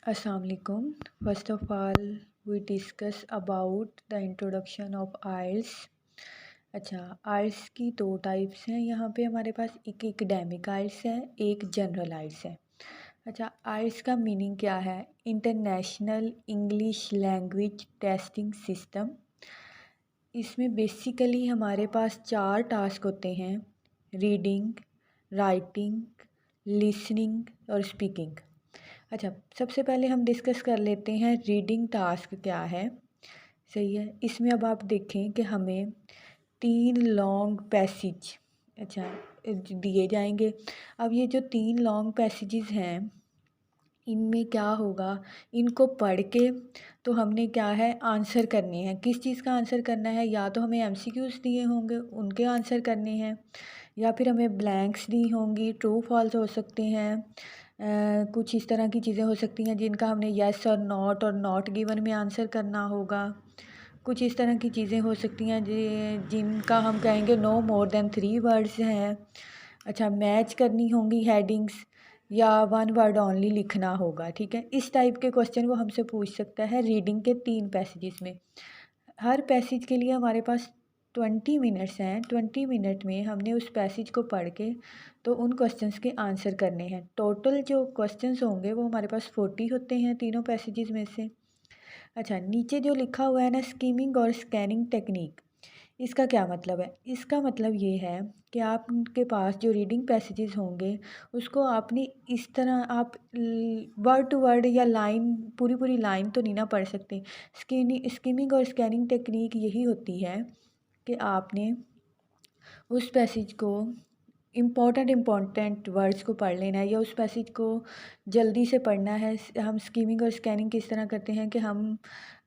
Assalamu alaikum. First of all, we discuss about the introduction of IELTS. अच्छा, आइल्स की दो types हैं यहाँ पे हमारे पास, एक एकेडमिक आइल्स है, एक जनरल आइल्स है। अच्छा, आइल्स का मीनिंग क्या है? International English language testing system. इसमें बेसिकली हमारे पास 4 टास्क होते हैं: रीडिंग, राइटिंग, लिसनिंग और स्पीकिंग। अच्छा, सबसे पहले हम डिस्कस कर लेते हैं रीडिंग टास्क क्या है। सही है, इसमें अब आप देखें कि हमें 3 लॉन्ग पैसेज दिए जाएंगे। अब ये जो 3 लॉन्ग पैसेजेस हैं, इनमें क्या होगा, इनको पढ़ के तो हमने क्या है आंसर करने हैं। किस चीज़ का आंसर करना है? या तो हमें एमसीक्यूज़ दिए होंगे, उनके आंसर करने हैं, या फिर हमें ब्लैंक्स दी होंगी, ट्रू फॉल्स हो सकते हैं। कुछ इस तरह की चीज़ें हो सकती हैं जिनका हमने येस और नॉट गिवन में आंसर करना होगा। कुछ इस तरह की चीज़ें हो सकती हैं जिनका हम कहेंगे नो मोर देन 3 वर्ड्स हैं। अच्छा, मैच करनी होंगी हेडिंग्स, या 1 वर्ड ओनली लिखना होगा। ठीक है, इस टाइप के क्वेश्चन वो हमसे पूछ सकता है रीडिंग के 3 पैसेजेस में। हर पैसेज के लिए हमारे पास 20 मिनट्स हैं। 20 मिनट में हमने उस पैसेज को पढ़ के तो उन क्वेश्चंस के आंसर करने हैं। टोटल जो क्वेश्चंस होंगे वो हमारे पास 40 होते हैं तीनों पैसेजेस में से। अच्छा, नीचे जो लिखा हुआ है ना, स्कीमिंग और स्कैनिंग टेक्निक, इसका क्या मतलब है? इसका मतलब ये है कि आपके पास जो रीडिंग पैसेजेस होंगे उसको आपने इस तरह आप वर्ड टू वर्ड या लाइन पूरी पूरी लाइन तो नहीं ना पढ़ सकते। स्कीमिंग और स्कैनिंग टेक्निक यही होती है कि आपने उस पैसेज को इम्पॉर्टेंट वर्ड्स को पढ़ लेना है, या उस पैसेज को जल्दी से पढ़ना है। हम स्कीमिंग और स्कैनिंग किस तरह करते हैं कि हम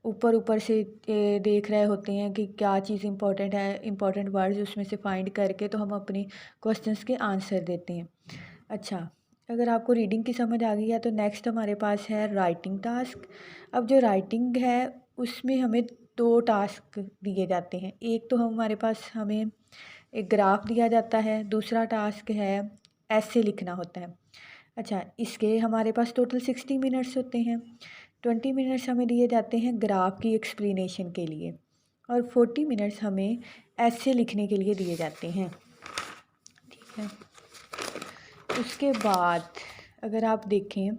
ऊपर ऊपर से देख रहे होते हैं कि क्या चीज़ इम्पोर्टेंट है, इम्पोर्टेंट वर्ड्स उसमें से फाइंड करके तो हम अपने क्वेश्चंस के आंसर देते हैं। अच्छा, अगर आपको रीडिंग की समझ आ गई है तो नेक्स्ट हमारे पास है राइटिंग टास्क। अब जो राइटिंग है उसमें हमें 2 टास्क दिए जाते हैं। एक तो हमारे पास हमें एक ग्राफ दिया जाता है, दूसरा टास्क है ऐसे लिखना होता है। अच्छा, इसके हमारे पास टोटल 60 मिनट्स होते हैं। 20 मिनट्स हमें दिए जाते हैं ग्राफ की एक्सप्लेनेशन के लिए, और 40 मिनट्स हमें ऐसे लिखने के लिए दिए जाते हैं। ठीक है, उसके बाद अगर आप देखें,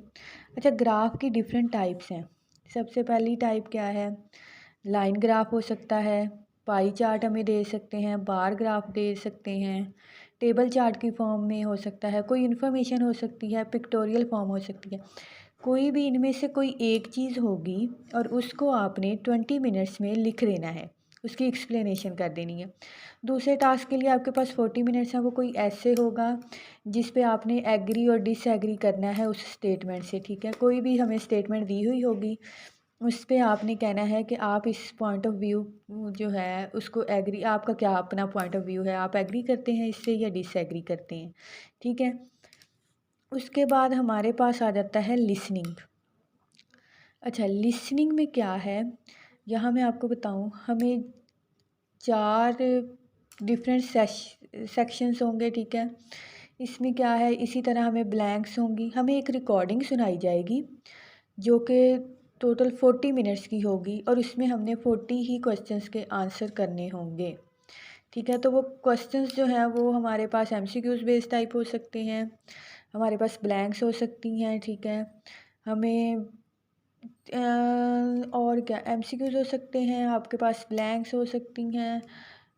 अच्छा ग्राफ की डिफरेंट टाइप्स हैं। सबसे पहली टाइप क्या है? लाइन ग्राफ हो सकता है, पाई चार्ट हमें दे सकते हैं, बार ग्राफ दे सकते हैं, टेबल चार्ट की फॉर्म में हो सकता है, कोई इन्फॉर्मेशन हो सकती है, पिक्टोरियल फॉर्म हो सकती है। कोई भी इनमें से कोई एक चीज़ होगी और उसको आपने 20 मिनट्स में लिख देना है, उसकी एक्सप्लेनेशन कर देनी है। दूसरे टास्क के लिए आपके पास 40 मिनट्स हैं, वो कोई ऐसे होगा जिस पे आपने एग्री और डिसएग्री करना है उस स्टेटमेंट से। ठीक है, कोई भी हमें स्टेटमेंट दी हुई होगी, उस पे आपने कहना है कि आप इस पॉइंट ऑफ व्यू जो है उसको एग्री, आपका क्या अपना पॉइंट ऑफ व्यू है, आप एग्री करते हैं इससे या डिसएग्री करते हैं। ठीक है, उसके बाद हमारे पास आ जाता है लिसनिंग। अच्छा, लिसनिंग में क्या है, यहाँ मैं आपको बताऊँ, हमें 4 डिफरेंट सेक्शंस होंगे। ठीक है, इसमें क्या है, इसी तरह हमें ब्लैंक्स होंगी, हमें एक रिकॉर्डिंग सुनाई जाएगी जो कि टोटल 40 मिनट्स की होगी, और उसमें हमने 40 ही क्वेश्चंस के आंसर करने होंगे। ठीक है, तो वो क्वेश्चंस जो हैं वो हमारे पास एमसीक्यूज बेस्ड टाइप हो सकते हैं, हमारे पास ब्लैंक्स हो सकती हैं। ठीक है, हमें और क्या एमसीक्यूज हो सकते हैं, आपके पास ब्लैंक्स हो सकती हैं,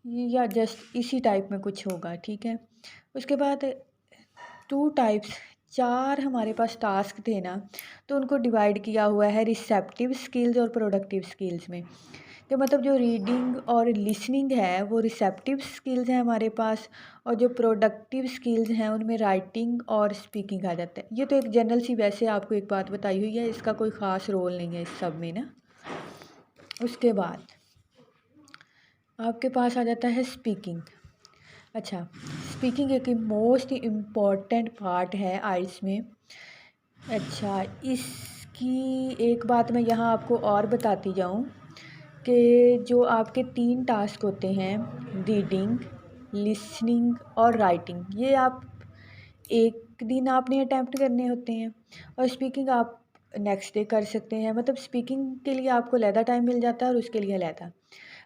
या जस्ट इसी टाइप में कुछ होगा। ठीक है, उसके बाद 2 टाइप्स, 4 हमारे पास टास्क थे ना, तो उनको डिवाइड किया हुआ है रिसेप्टिव स्किल्स और प्रोडक्टिव स्किल्स में। तो मतलब जो रीडिंग और लिसनिंग है वो रिसेप्टिव स्किल्स हैं हमारे पास, और जो प्रोडक्टिव स्किल्स हैं उनमें राइटिंग और स्पीकिंग आ जाता है। ये तो एक जनरल सी वैसे आपको एक बात बताई हुई है, इसका कोई ख़ास रोल नहीं है इस सब में ना। उसके बाद आपके पास आ जाता है स्पीकिंग। अच्छा, स्पीकिंग एक मोस्ट इम्पॉर्टेंट पार्ट है आइल्स में। अच्छा, इसकी एक बात मैं यहाँ आपको और बताती जाऊँ कि जो आपके 3 टास्क होते हैं, रीडिंग, लिसनिंग और राइटिंग, ये आप एक दिन आपने अटेम्प्ट करने होते हैं, और स्पीकिंग आप नेक्स्ट डे कर सकते हैं। मतलब स्पीकिंग के लिए आपको अलहदा टाइम मिल जाता है और उसके लिए अलहदा।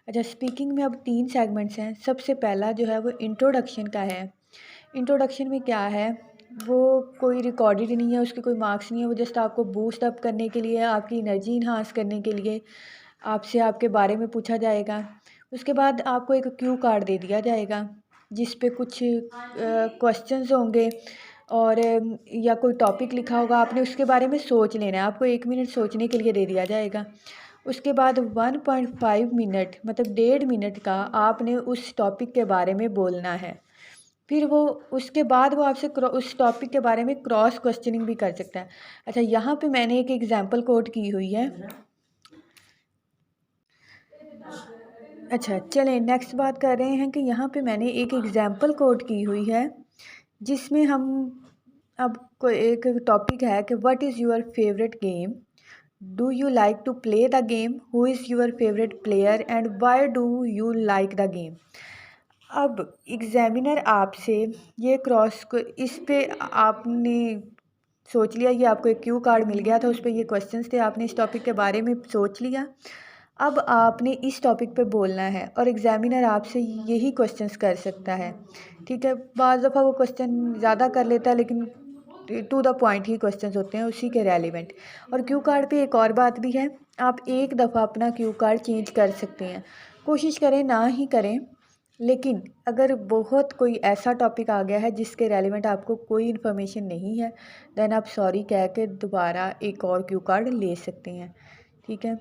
अच्छा, स्पीकिंग में अब 3 सेगमेंट्स हैं। सबसे पहला जो है वो इंट्रोडक्शन का है। इंट्रोडक्शन में क्या है, वो कोई रिकॉर्डेड नहीं है, उसके कोई मार्क्स नहीं है, वो जस्ट आपको बूस्ट अप करने के लिए, आपकी एनर्जी इन्हांस करने के लिए आपसे आपके बारे में पूछा जाएगा। उसके बाद आपको एक क्यू कार्ड दे दिया जाएगा जिस पे कुछ क्वेश्चंस होंगे और या कोई टॉपिक लिखा होगा, आपने उसके बारे में सोच लेना है। आपको 1 मिनट सोचने के लिए दे दिया जाएगा। उसके बाद 1.5 मिनट मतलब 1.5 मिनट का आपने उस टॉपिक के बारे में बोलना है। फिर वो उसके बाद वो आपसे उस टॉपिक के बारे में क्रॉस क्वेश्चनिंग भी कर सकता है। अच्छा, यहाँ पे मैंने एक एग्जांपल कोट की हुई है। अच्छा, चलें नेक्स्ट बात कर रहे हैं कि यहाँ पे मैंने एक एग्जांपल कोट की हुई है जिसमें हम अब कोई एक टॉपिक है कि what is your favourite game, do you like to play the game, who is your favourite player and why do you like the game. अब एग्जामिनर आपसे ये क्रॉस को इस पे आपने सोच लिया, ये आपको एक क्यू कार्ड मिल गया था, उस पे ये क्वेश्चंस थे, आपने इस टॉपिक के बारे में सोच लिया। अब आपने इस टॉपिक पे बोलना है और एग्जामिनर आपसे यही क्वेश्चंस कर सकता है। ठीक है, बाज़ दफ़ा वो क्वेश्चन ज़्यादा कर लेता है लेकिन टू द पॉइंट ही क्वेश्चंस होते हैं, उसी के रेलिवेंट। और क्यू कार्ड पे एक और बात भी है, आप एक दफ़ा अपना क्यू कार्ड चेंज कर सकते हैं। कोशिश करें ना ही करें, लेकिन अगर बहुत कोई ऐसा टॉपिक आ गया है जिसके रेलिवेंट आपको कोई इन्फॉर्मेशन नहीं है, देन आप सॉरी कह के दोबारा एक और क्यू कार्ड ले सकते हैं। ठीक है।